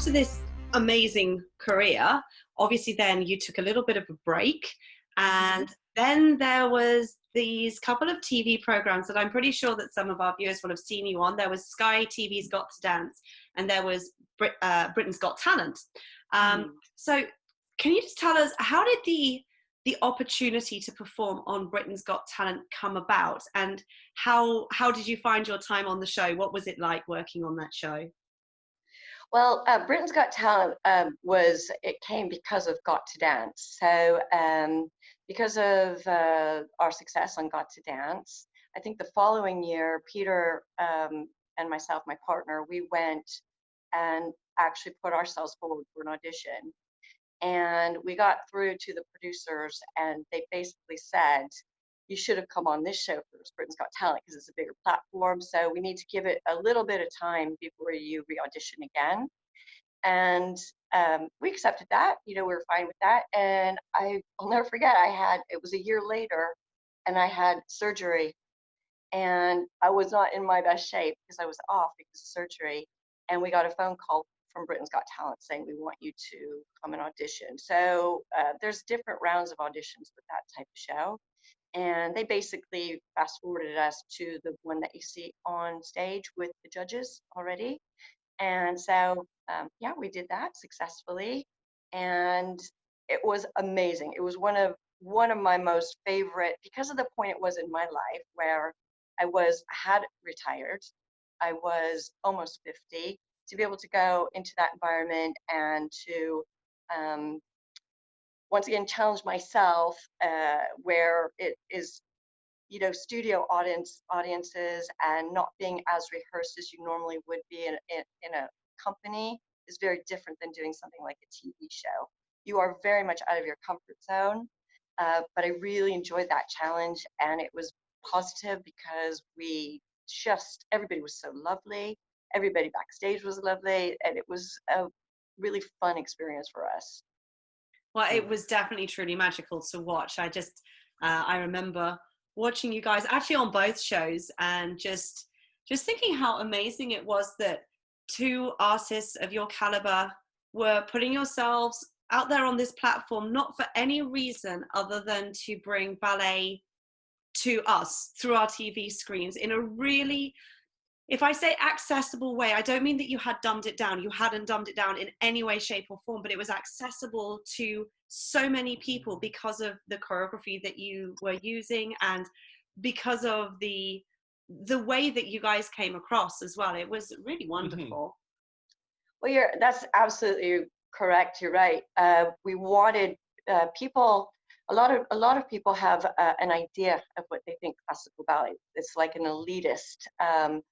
after this amazing career, obviously then you took a little bit of a break, and then there was these couple of TV programs that I'm pretty sure that some of our viewers will have seen you on. There was Sky TV's Got to Dance, and there was Britain's Got Talent. So can you just tell us, how did the opportunity to perform on Britain's Got Talent come about, and how did you find your time on the show? What was it like working on that show? Well, Britain's Got Talent it came because of Got to Dance. So because of our success on Got to Dance, I think the following year, Peter and myself, my partner, we went and actually put ourselves forward for an audition. And we got through to the producers, and they basically said, you should have come on this show first, Britain's Got Talent, because it's a bigger platform. So we need to give it a little bit of time before you re-audition again. And we accepted that, we were fine with that. And I'll never forget, it was a year later, and I had surgery, and I was not in my best shape because I was off because of surgery. And we got a phone call from Britain's Got Talent saying, we want you to come and audition. So there's different rounds of auditions with that type of show. And they basically fast forwarded us to the one that you see on stage with the judges already. And so, yeah, we did that successfully. And it was amazing. It was one of my most favorite, because of the point it was in my life where I had retired. I was almost 50. To be able to go into that environment and to once again challenge myself, where it is, studio audiences, and not being as rehearsed as you normally would be in a company is very different than doing something like a TV show. You are very much out of your comfort zone, but I really enjoyed that challenge, and it was positive because everybody was so lovely. Everybody backstage was lovely, and it was a really fun experience for us. Well, it was definitely truly magical to watch. I remember watching you guys actually on both shows, and just thinking how amazing it was that two artists of your caliber were putting yourselves out there on this platform, not for any reason other than to bring ballet to us through our TV screens in a really, if I say accessible way, I don't mean that you had dumbed it down. You hadn't dumbed it down in any way, shape, or form, but it was accessible to so many people because of the choreography that you were using, and because of the way that you guys came across as well. It was really wonderful. Well, that's absolutely correct. You're right. We wanted people. A lot of people have an idea of what they think classical ballet. It's like an elitist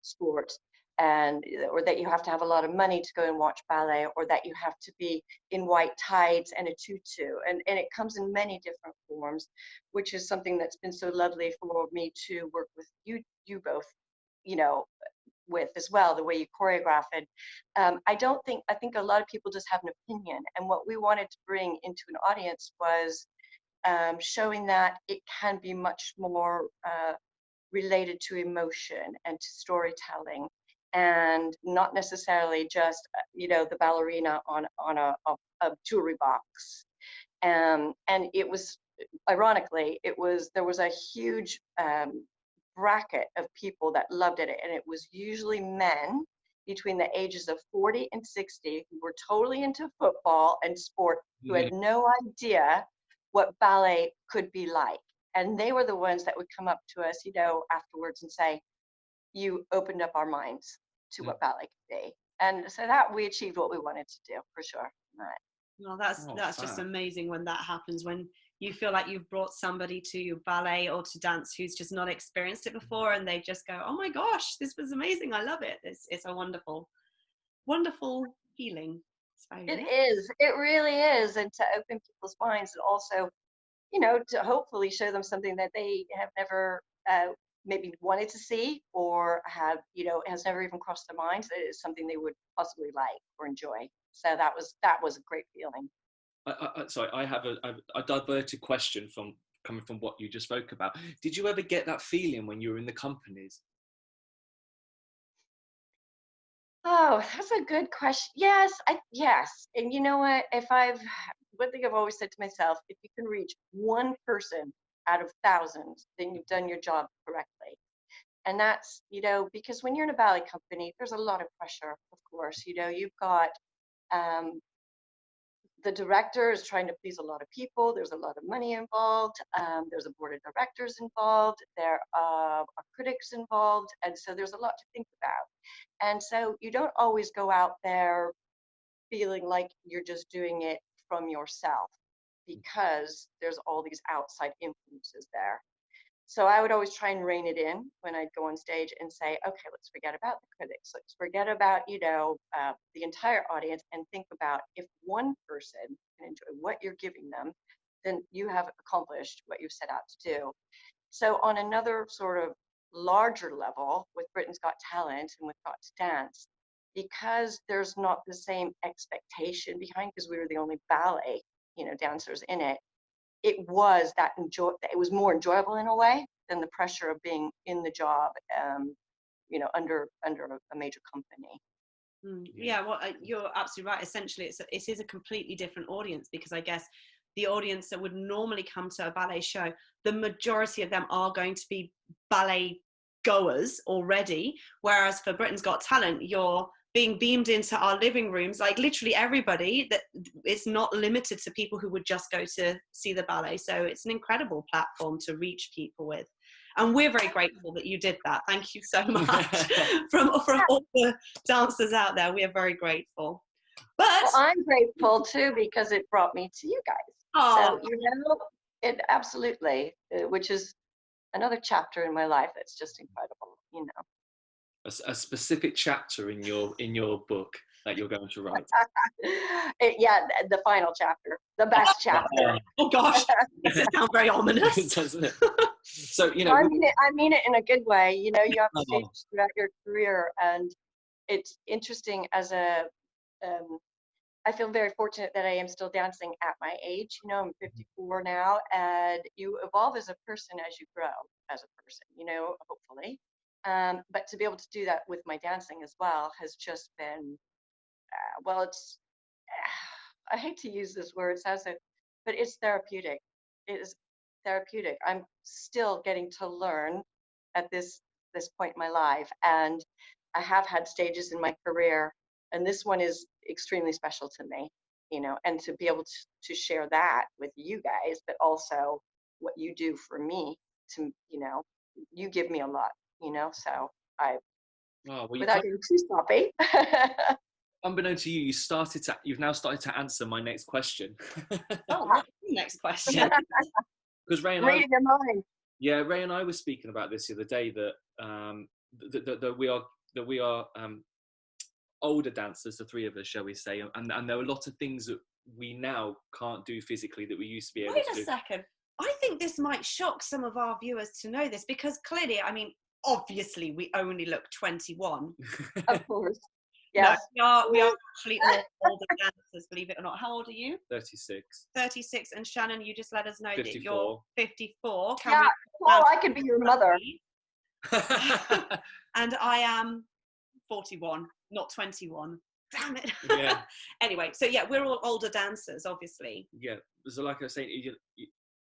sport, or that you have to have a lot of money to go and watch ballet, or that you have to be in white tights and a tutu, and it comes in many different forms, which is something that's been so lovely for me to work with you both, with as well, the way you choreograph it. I think a lot of people just have an opinion, and what we wanted to bring into an audience was showing that it can be much more related to emotion and to storytelling, and not necessarily just the ballerina on a jewelry box. And it was, ironically, there was a huge bracket of people that loved it, and it was usually men between the ages of 40 and 60 who were totally into football and sport, who had no idea what ballet could be like. And they were the ones that would come up to us, afterwards and say, you opened up our minds to what ballet could be. And so that we achieved what we wanted to do, for sure. Right. Well, that's just amazing when that happens, when you feel like you've brought somebody to ballet or to dance who's just not experienced it before, and they just go, oh my gosh, this was amazing, I love it. It's a wonderful feeling. It is. It really is. And to open people's minds, and also, to hopefully show them something that they have never maybe wanted to see, or have, has never even crossed their minds that it's something they would possibly like or enjoy. So that was a great feeling. Sorry, I have a diverted question coming from what you just spoke about. Did you ever get that feeling when you were in the companies? Oh, that's a good question. Yes. And you know what? One thing I've always said to myself, if you can reach one person out of thousands, then you've done your job correctly. And that's, because when you're in a ballet company, there's a lot of pressure, of course. You've got um, the director is trying to please a lot of people. There's a lot of money involved. There's a board of directors involved. There are critics involved. And so there's a lot to think about. And so you don't always go out there feeling like you're just doing it from yourself, because there's all these outside influences there. So I would always try and rein it in when I'd go on stage and say, okay, let's forget about the critics. Let's forget about, the entire audience, and think about, if one person can enjoy what you're giving them, then you have accomplished what you've set out to do. So on another sort of larger level with Britain's Got Talent and with Got to Dance, because there's not the same expectation behind, because we were the only ballet, dancers in it, it was more enjoyable in a way than the pressure of being in the job, under a major company. Yeah, well, you're absolutely right. Essentially, it is a completely different audience, because I guess the audience that would normally come to a ballet show, the majority of them are going to be ballet goers already, whereas for Britain's Got Talent, you're being beamed into our living rooms, like literally everybody. That it's not limited to people who would just go to see the ballet. So it's an incredible platform to reach people with, and we're very grateful that you did that. Thank you so much. from all the dancers out there, we are very grateful. But well, I'm grateful too, because it brought me to you guys. So it absolutely, which is another chapter in my life that's just incredible. A specific chapter in your book that you're going to write. The final chapter, the best chapter. Oh gosh, does it sound very ominous? Doesn't it? So I mean it in a good way. You have stages throughout your career, and it's interesting I feel very fortunate that I am still dancing at my age. I'm 54 now, and you evolve as a person as you grow as a person, hopefully. But to be able to do that with my dancing as well has just been, I hate to use this word, but it's therapeutic. It is therapeutic. I'm still getting to learn at this point in my life, and I have had stages in my career, and this one is extremely special to me, and to be able to share that with you guys, but also what you do for me, you give me a lot, so without getting too sloppy. Unbeknownst to you, you've now started to answer my next question. Oh, what's the next question? Because Ray and Reading your mind. Yeah, Ray and I were speaking about this the other day, that we are older dancers, the three of us, shall we say, and there are a lot of things that we now can't do physically that we used to be able to do. Wait a second. I think this might shock some of our viewers to know this, because clearly, obviously, we only look 21. Of course. Yes. No, we are actually all older dancers, believe it or not. How old are you? 36. 36. And Shannon, you just let us know 54. that you're 54. I could be your mother. And I am 41, not 21. Damn it. Yeah. Anyway, so yeah, we're all older dancers, obviously. Yeah. So like I was saying,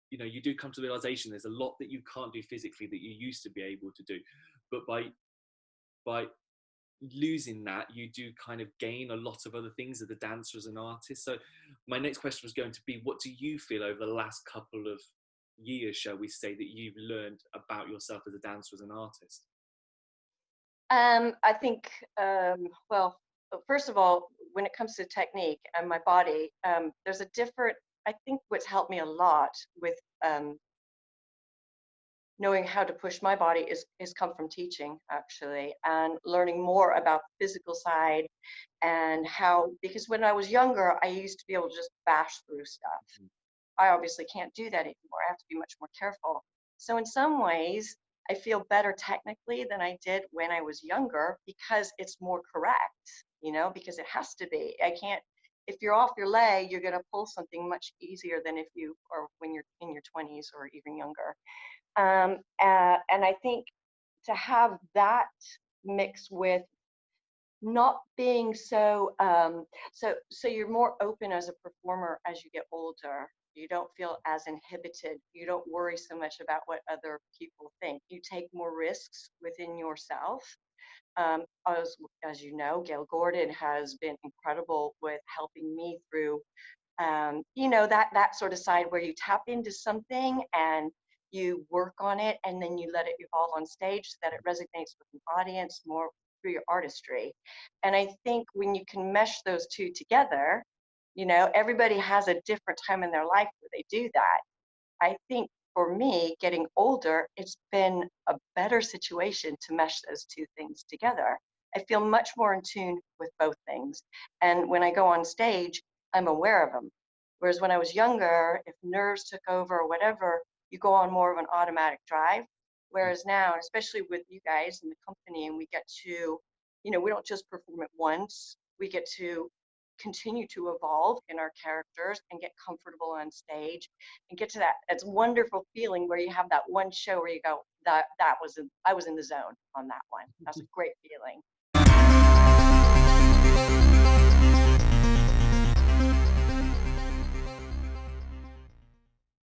you do come to the realization there's a lot that you can't do physically that you used to be able to do. But by losing that, you do kind of gain a lot of other things as a dancer, as an artist. So my next question was going to be, what do you feel over the last couple of years, shall we say, that you've learned about yourself as a dancer, as an artist? I think, first of all, when it comes to technique and my body, there's I think what's helped me a lot with knowing how to push my body is come from teaching, actually, and learning more about the physical side, and because when I was younger, I used to be able to just bash through stuff. I obviously can't do that anymore. I have to be much more careful. So in some ways, I feel better technically than I did when I was younger, because it's more correct, because it has to be. If you're off your leg, you're going to pull something much easier than if you are when you're in your 20s or even younger. And I think to have that mixed with not being so so you're more open as a performer as you get older. You don't feel as inhibited. You don't worry so much about what other people think. You take more risks within yourself. As you know, Gail Gordon has been incredible with helping me through you know, that sort of side where you tap into something and you work on it, and then you let it evolve on stage so that it resonates with an audience more through your artistry. And I think when you can mesh those two together, you know, everybody has a different time in their life where they do that. I think for me, getting older, it's been a better situation to mesh those two things together. I feel much more in tune with both things. And when I go on stage, I'm aware of them. Whereas when I was younger, if nerves took over or whatever, you go on more of an automatic drive. Whereas now, especially with you guys in the company, and we get to, you know, we don't just perform it once, we get to continue to evolve in our characters and get comfortable on stage and get to that it's wonderful feeling where you have that one show where you go, I was in the zone on that one. That's a great feeling.